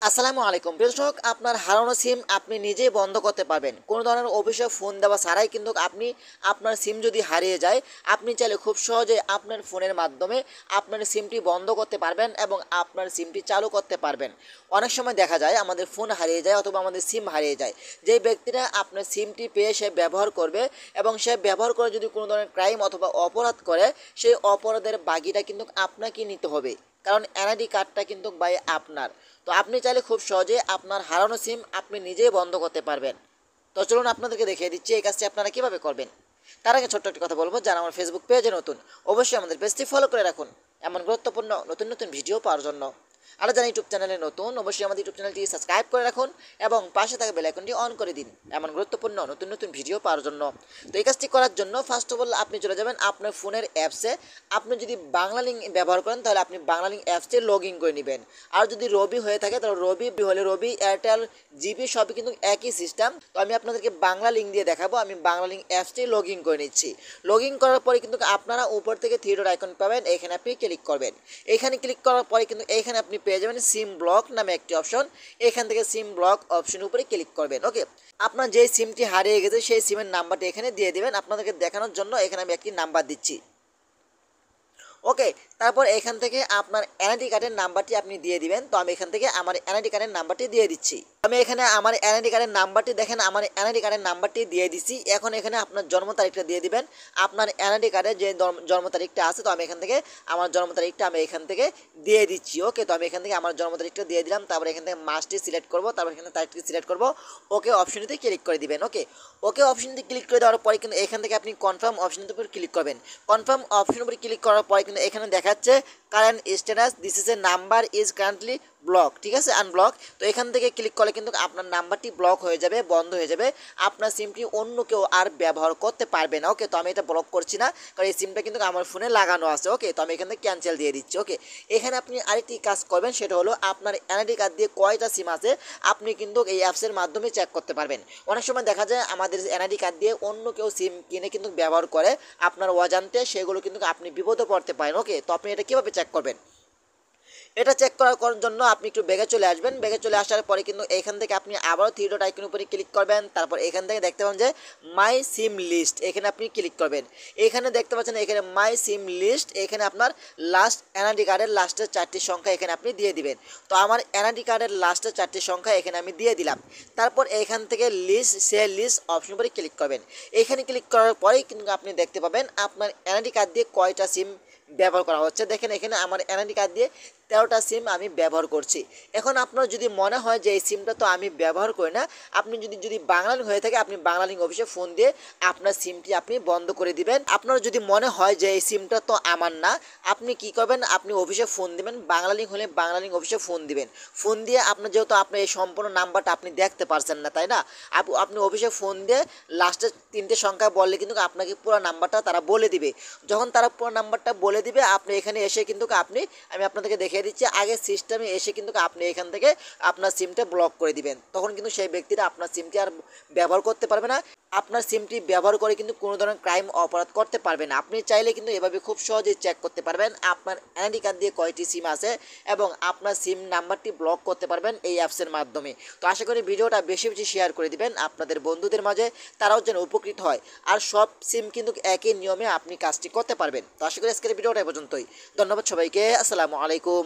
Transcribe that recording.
আসসালামু আলাইকুম দর্শক, আপনার হারানো সিম আপনি নিজেই বন্ধ করতে পারবেন। কোনো ধরনের অফিসে ফোন দেওয়া ছাড়াই কিন্তু আপনি আপনার সিম যদি হারিয়ে যায়, আপনি চাইলে খুব সহজে আপনার ফোনের মাধ্যমে আপনার সিমটি বন্ধ করতে পারবেন এবং আপনার সিমটি চালু করতে পারবেন। অনেক সময় দেখা যায় আমাদের ফোন হারিয়ে যায় অথবা আমাদের সিম হারিয়ে যায়। যেই ব্যক্তিরা আপনার সিমটি পেয়ে সে ব্যবহার করবে এবং সে ব্যবহার করে যদি কোনো ধরনের ক্রাইম অথবা অপরাধ করে, সেই অপরাধের বাগিটা কিন্তু আপনাকেই নিতে হবে, কারণ এনআইডি কার্ডটা কিন্তু ভাই আপনার। তো আপনি চাইলে খুব সহজে আপনার হারানো সিম আপনি নিজেই বন্ধ করতে পারবেন। তো চলুন আপনাদেরকে দেখিয়ে দিচ্ছি এই কাজটি আপনারা কীভাবে করবেন। তার আগে ছোট্ট একটি কথা বলবো, যারা আমার ফেসবুক পেজে নতুন অবশ্যই আমাদের পেজটি ফলো করে রাখুন এমন গুরুত্বপূর্ণ নতুন নতুন ভিডিও পাওয়ার জন্য। আর যারা ইউটিউব চ্যানেলে নতুন অবশ্যই আমাদের ইউটিউব চ্যানেলটি সাবস্ক্রাইব করে রাখুন এবং পাশে থাকা বেল আইকনটি অন করে দিন এমন গুরুত্বপূর্ণ নতুন নতুন ভিডিও পাওয়ার জন্য। তো এই কাজটি করার জন্য ফার্স্ট অফ অল আপনি চলে যাবেন আপনার ফোনের অ্যাপসে। আপনি যদি বাংলা লিঙ্ক ব্যবহার করেন তাহলে আপনি বাংলা লিঙ্ক অ্যাপসে লগ ইন করে নেবেন। আর যদি রবি হয়ে থাকে তাহলে রবি হলে রবি, এয়ারটেল, জিবি সবই কিন্তু একই সিস্টেম। তো আমি আপনাদেরকে বাংলা লিঙ্ক দিয়ে দেখাবো। আমি বাংলা লিঙ্ক অ্যাপসটি লগ ইন করে নিচ্ছি। লগ ইন করার পরে কিন্তু আপনারা উপর থেকে থ্রি ডট আইকন পাবেন, এখানে আপনি ক্লিক করবেন। এখানে ক্লিক করার পরে কিন্তু এখানে আপনি পেয়ে যাবেন সিম ব্লক নামে একটি অপশন। এখান থেকে সিম ব্লক অপশনের উপরে ক্লিক করবেন। ওকে, আপনার যে সিমটি হারিয়ে গেছে সেই সিমের নাম্বারটি এখানে দিয়ে দেবেন। আপনাদেরকে দেখানোর জন্য এখানে আমি একটি নাম্বার দিচ্ছি। ওকে, তারপর এখান থেকে আপনার এনআইডি কার্ডের নাম্বারটি আপনি দিয়ে দিবেন। তো আমি এখান থেকে আমার এনআইডি কার্ডের নাম্বারটি দিয়ে দিচ্ছি। আমি এখানে আমার এনআইডি কার্ডের নাম্বারটি দেখেন, আমার এনআইডি কার্ডের নাম্বারটি দিয়ে দিচ্ছি। এখন এখানে আপনার জন্ম তারিখটা দিয়ে দিবেন। আপনার এনআইডি কার্ডের যে জন্ম তারিখটা আছে, তো আমি এখান থেকে আমার জন্ম তারিখটা আমি এখান থেকে দিয়ে দিচ্ছি। ওকে, তো আমি এখান থেকে আমার জন্ম তারিখটা দিয়ে দিলাম। তারপর এখান থেকে মাসটি সিলেক্ট করবো, তারপর এখানে তারিখটি সিলেক্ট করবো। ওকে অপশনটিতে ক্লিক করে দিবেন। ওকে, ওকে অপশনটি ক্লিক করে দেওয়ার পরে কিন্তু এখান থেকে আপনি কনফার্ম অপশনের উপর ক্লিক করবেন। কনফার্ম অপশনের উপর ক্লিক করার পরে কিন্তু এখানে দেখাচ্ছে current status this is a number is currently block, ঠিক আছে, আনব্লক। তো এখান থেকে ক্লিক করলে কিন্তু আপনার নাম্বারটি ব্লক হয়ে যাবে, বন্ধ হয়ে যাবে। আপনার সিমটি অন্য কেউ আর ব্যবহার করতে পারবে না। ওকে, তো আমি এটা ব্লক করছি না, কারণ এই সিমটা কিন্তু আমার ফোনে লাগানো আছে। ওকে, তো আমি এখান থেকে ক্যান্সেল দিয়ে দিচ্ছি। ওকে, এখানে আপনি আরেকটি কাজ করবেন, সেটা হলো আপনার এনআইডি কার্ড দিয়ে কয়টা সিম আছে আপনি কিন্তু এই অ্যাপসের মাধ্যমে চেক করতে পারবেন। অনেক সময় দেখা যায় আমাদের এনআইডি কার্ড দিয়ে অন্য কেউ সিম কিনে কিন্তু ব্যবহার করে আপনার অজান্তে, সেগুলো কিন্তু আপনি বিপদে পড়তে পারেন। ওকে, তো আপনি এটা কীভাবে চেক করবেন? এটা চেক করার জন্য আপনি একটু বেগে চলে আসবেন। বেগে চলে আসার পরে কিন্তু এখান থেকে আপনি আবারও থ্রি ডট আইকনের উপরে ক্লিক করবেন। তারপর এখান থেকে দেখতে পাবেন যে মাই সিম লিস্ট, এখানে আপনি ক্লিক করবেন। এখানে দেখতে পাচ্ছেন এখানে মাই সিম লিস্ট, এখানে আপনার লাস্ট এনআইডি কার্ডের লাস্টের চারটি সংখ্যা এখানে আপনি দিয়ে দিবেন। তো আমার এনআইডি কার্ডের লাস্টের চারটি সংখ্যা এখানে আমি দিয়ে দিলাম। তারপর এখান থেকে লিস্ট সে লিস্ট অপশন উপরে ক্লিক করবেন। এখানে ক্লিক করার পরেই কিন্তু আপনি দেখতে পাবেন আপনার এনআইডি কার্ড দিয়ে কয়টা সিম ব্যবহার করা হচ্ছে। দেখেন এখানে আমার এনআইডি কার্ড দিয়ে 13টা সিম আমি ব্যবহার করছি। এখন আপনার যদি মনে হয় যে এই সিমটা তো আমি ব্যবহার করি না, আপনি যদি বাংলা লিঙ্ক হয়ে থাকে আপনি বাংলা লিঙ্ক অফিসে ফোন দিয়ে আপনার সিমটি আপনি বন্ধ করে দিবেন। আপনার যদি মনে হয় যে এই সিমটা তো আমার না, আপনি কি করবেন, আপনি অফিসে ফোন দিবেন। বাংলা লিঙ্ক হলে বাংলা লিঙ্ক অফিসে ফোন দিবেন। ফোন দিয়ে আপনার যেহেতু আপনার এই সম্পূর্ণ নাম্বারটা আপনি দেখতে পারছেন না, তাই না, আপনি অফিসে ফোন দিয়ে লাস্টের তিনটে সংখ্যা বললে কিন্তু আপনাকে পুরো নাম্বারটা তারা বলে দিবে। যখন তারা পুরো নাম্বারটা বলে দিবে আপনি এখানে এসে কিন্তু আমি আপনাদেরকে দেখিয়ে দিচ্ছি, আগে সিস্টেমে এসে কিন্তু আপনি এখান থেকে আপনার সিমটা ব্লক করে দিবেন। তখন কিন্তু সেই ব্যক্তিরা আপনার সিমটি আর ব্যবহার করতে পারবে না। আপনার সিমটি ব্যবহার করে কিন্তু কোনো ধরনের ক্রাইম অপরাধ করতে পারবে না। আপনি চাইলে কিন্তু এভাবে খুব সহজেই চেক করতে পারবেন আপনার এনআইডি কার্ড দিয়ে কয়টি সিম আছে এবং আপনার সিম নাম্বারটি ব্লক করতে পারবেন এই অ্যাপসের মাধ্যমে। তো আশা করি ভিডিওটা বেশি বেশি শেয়ার করে দিবেন আপনাদের বন্ধুদের মাঝে, তারাও যেন উপকৃত হয়। আর সব সিম কিন্তু একই নিয়মে আপনি কাজটি করতে পারবেন। তো আশা করি আজকের ভিডিওটা এ পর্যন্তই। ধন্যবাদ সবাইকে। আসসালামু আলাইকুম।